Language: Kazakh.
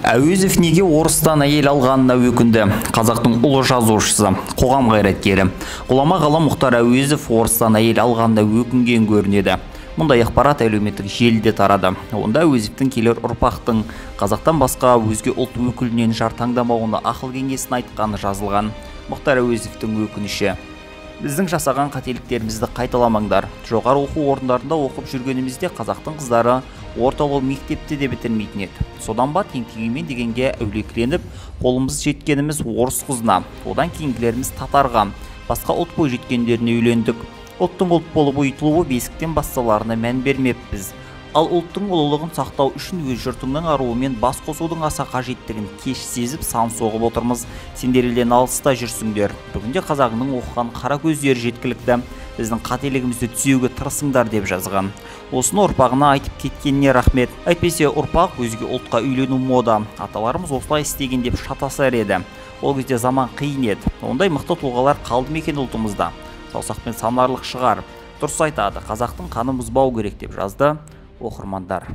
Әуезов неге орыстан әйел алғанына өкінді? Қазақтың ұлы жазушысы, қоғам қайраткері. Ғұлама ғалым Мұхтар Әуезов орыстан әйел алғанына өкінген көрінеді. Мұндай ақпарат әлеуметтік желіде тарады. Онда Әуезовтің келер ұрпақтың қазақтан басқа өзге ұлт өкілінен жар таңдамауына ақыл кеңесін айтқаны жазылған. Мұхтар Әуезовтің өкініші: біздің жасаған қателіктерімізді қайталамаңдар. Жоғары оқу орындарында оқып жүргенімізде қазақтың қыздары орталық мектепті де бітірмейтін еді. Содан ба теңкегімен дегенге әулекленіп, қолымыз жеткеніміз орыс қызына, одан кейінгілеріміз татарға, басқа ұлт бой жеткендеріне үйлендік. Ұлттың ұлт болып ұйытылуы бесіктен басталарына мән бермеппіз. Ал ұлттың ұлылығын сақтау үшін өз жұртыңның аруымен бас қосудың аса қажеттігін кеш сезіп сан соғып отырмыз. Сендер елден алыста жүрсіңдер. Бүгінде қазағының оқыған қара көздері жеткілікті. Біздің қателігімізді түзеуге тырысыңдар деп жазған. Осыны ұрпағына айтып кеткеніне рахмет. Әйтпесе ұрпақ өзге ұлтқа үйлену мода. Аталарымыз осылай істеген деп шатасар еді. Ол кезде заман қиын еді. Ондай мықты тұлғалар қалды ма екен ұлтымызда? Саусақпен санарлық шығар. Дұрыс айтады, қазақтың қаны бұзбау керек деп жазды оқырмандар.